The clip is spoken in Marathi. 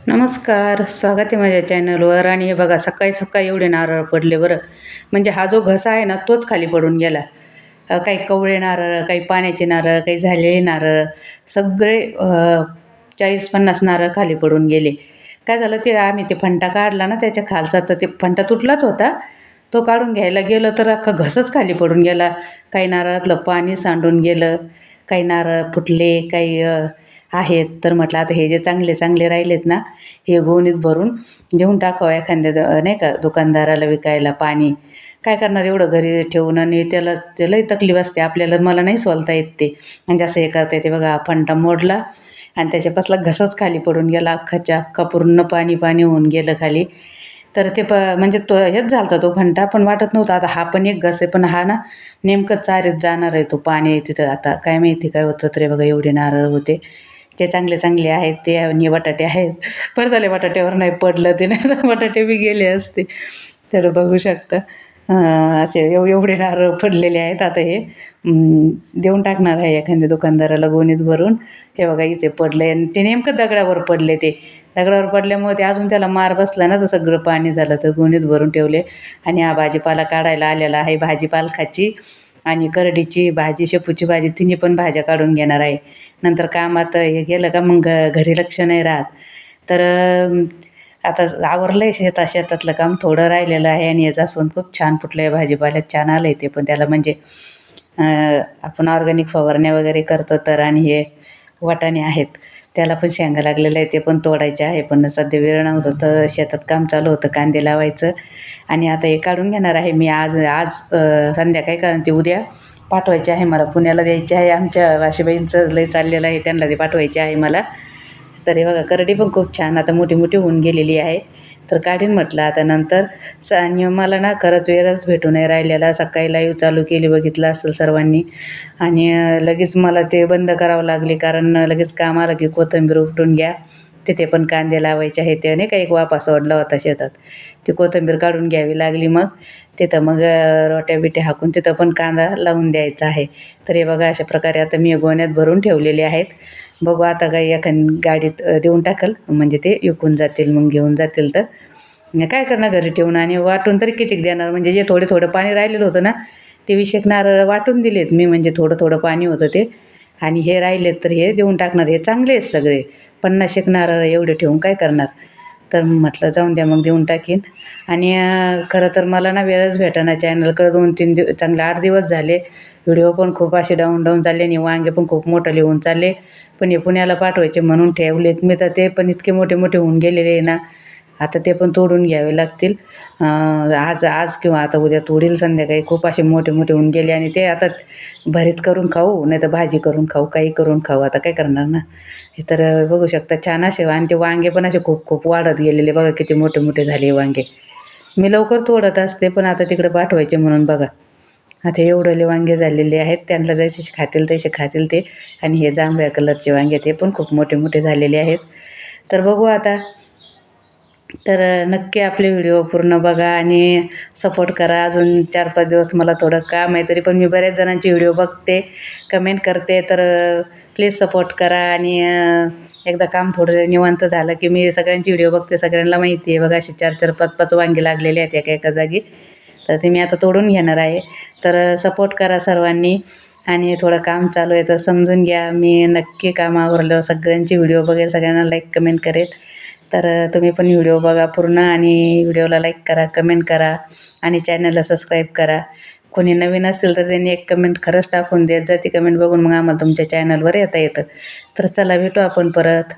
नमस्कार, स्वागत आहे माझ्या चॅनलवर. आणि हे बघा, सकाळी सकाळी एवढे नारळ पडले बरं. म्हणजे हा जो घसा आहे ना, तोच खाली पडून गेला. काही कवळे नारळ, काही पाण्याचे नारळ, काही झालेले नारळ, सगळे 40-50 नारळ खाली पडून गेले. काय झालं, ते आम्ही ते फंटा काढला ना त्याच्या खालचा, तर ते फंटा तुटलाच होता. तो काढून घ्यायला गेलो तर अख्खा घसच खाली पडून गेला. काही नारळातलं पाणी सांडून गेलं, काही नारळ फुटले, काही आहेत. तर म्हटलं आता हे जे चांगले चांगले राहिलेत ना, हे गोणीत भरून घेऊन टाकावं एखाद्या नाही का दुकानदाराला विकायला. पाणी काय करणार एवढं घरी ठेवून, आणि त्यालाही तकलीफ असते आपल्याला. मला नाही सोलता येत ते. म्हणजे असं हे करता येते बघा. फंटा मोडला आणि त्याच्यापासला घसच खाली पडून गेला. अख्खाच्या अख्खा पूर्ण पाणी पाणी होऊन गेलं खाली. तर ते म्हणजे तो हेच झाला होता तो फंटा. पण वाटत नव्हतं आता हा पण एक घस आहे, पण हा ना नेमकं चारीत जाणार आहे तो पाणी तिथं. आता काय माहिती काय होतं. तरी बघा एवढे नारळ होते, ते चांगले चांगले आहेत ते. आणि बटाटे आहेत. बरं झाले बटाट्यावर नाही पडलं ते, नाही तर बटाटे बी गेले असते. तर बघू शकता असे एवढे नारळ पडलेले आहेत. आता हे देऊन टाकणार आहे एखाद्या दुकानदाराला गोणीत भरून. हे बघा इथे पडलं आहे, आणि ते नेमकं दगडावर पडले. ते दगडावर पडल्यामुळे ते अजून त्याला मार बसला ना, तर सगळं पाणी झालं. तर गोणीत भरून ठेवले. आणि हा भाजीपाला काढायला आलेला आहे. भाजी पालकाची आणि करडीची भाजी, शेपूची भाजी, तिन्ही पण भाज्या काढून घेणार आहे. नंतर कामात हे गेलं का मग घरी लक्ष नाही राहत. तर आता आवरलं आहे शेतातलं काम, थोडं राहिलेलं आहे. आणि हे जास्वंद खूप छान फुटलं आहे, भाजीपाल्यात छान आलं आहे ते पण. त्याला म्हणजे आपण ऑर्गॅनिक फवारण्या वगैरे करतो तर. आणि हे वाटाणे आहेत, त्याला पण शेंगा लागलेलं आहे, ते पण तोडायचे आहे. पण सध्या वेळ नव्हतं, तर शेतात काम चालू होतं कांदे लावायचं. आणि आता हे काढून घेणार आहे मी आज आज संध्याकाळी. कारण ते उद्या पाठवायचे आहे मला, पुण्याला द्यायचे आहे. आमच्या वाशीबाईंचं लय चाललेलं आहे, त्यांना ते पाठवायचे आहे मला. तर हे बघा करडी पण खूप छान आता मोठी मोठी होऊन गेलेली आहे. तर काढीन म्हटलं आता नंतर. आणि मला ना खरंच वेळच भेटू नाही राहिलेला. सकाळी लाईव्ह चालू केली, बघितलं असेल सर्वांनी. आणि लगेच मला ते बंद करावं लागले, कारण लगेच काम आलं की कोथिंबीर उपटून घ्या, तिथे पण कांदे लावायचे आहे. ते नाही का एक वापा सोडला होता शेतात, ती कोथिंबीर काढून घ्यावी लागली. मग तिथं मग रोट्या बिट्या हाकून तिथं पण कांदा लावून द्यायचा आहे. तर हे बघा अशा प्रकारे आता मी गोण्यात भरून ठेवलेले आहेत. बघू आता काही एखादी गाडीत देऊन टाकल, म्हणजे ते विकून जातील, मग घेऊन जातील. तर काय करणार घरी ठेवून, आणि वाटून तरी कितीक देणार. म्हणजे जे थोडे थोडं पाणी राहिलेलं होतं ना, ते 20 नारळ वाटून दिलेत मी. म्हणजे थोडं थोडं पाणी होतं ते. आणि हे राहिलेत तर हे देऊन टाकणार. हे चांगले आहेत सगळे. 50 नारळ एवढे ठेवून काय करणार. तर म्हटलं जाऊन द्या, मग देऊन टाकीन. आणि खरं तर मला ना वेळच भेटेना चॅनलकडे. 2-3 चांगले 8 दिवस झाले. व्हिडिओ पण खूप असे डाऊन डाऊन चालले, आणि वांगे पण खूप मोठं लिहून चालले. पण हे पुण्याला पाठवायचे म्हणून ठेवलेत मी. तर ते पण इतके मोठे मोठे होऊन गेलेले आहे ना, आता ते पण तोडून घ्यावे लागतील. आज आज किंवा आता उद्या तोडील संध्याकाळी. खूप असे मोठे मोठे होऊन गेले, आणि ते आता भरीत करून खाऊ, नाही तर भाजी करून खाऊ, काही करून खाऊ. आता काय करणार ना. हे तर बघू शकता छान असे. आणि ते वांगे पण असे खूप खूप वाढत गेलेले बघा, किती मोठे मोठे झाले वांगे. मी लवकर तोडत असते, पण आता तिकडे पाठवायचे म्हणून बघा. आता एवढले वांगे झालेले आहेत, त्यांना जसे खातील तसे खातील ते. आणि हे जांभळ्या कलरचे वांगे, ते पण खूप मोठे मोठे झालेले आहेत. तर बघू आता. तर नक्की आपले व्हिडिओ पूर्ण बघा आणि सपोर्ट करा. अजून 4-5 दिवस मला थोडं काम आहे, तरी पण मी बऱ्याच जणांचे व्हिडिओ बघते, कमेंट करते. तर प्लीज सपोर्ट करा. आणि एकदा काम थोडं निवांत झालं की मी सगळ्यांची व्हिडिओ बघते. सगळ्यांना माहिती आहे बघा, असे 4-4, 5-5 वांगे लागलेले आहेत एका एका जागी. तर ते मी आता तोडून घेणार आहे. तर सपोर्ट करा सर्वांनी. आणि थोडं काम चालू आहे, तर समजून घ्या. मी नक्की काम आवरल्यावर सगळ्यांची व्हिडिओ बघेल, सगळ्यांना लाईक कमेंट करेल. तर तुम्ही पण व्हिडिओ बघा पूर्ण, आणि व्हिडिओला लाईक करा, कमेंट करा, आणि चॅनलला सबस्क्राईब करा. कोणी नवीन असेल तर त्यांनी एक कमेंट खरंच टाकून देत जा. ती कमेंट बघून मग आम्हाला तुमच्या चॅनलवर येता येतं. तर चला भेटू आपण परत.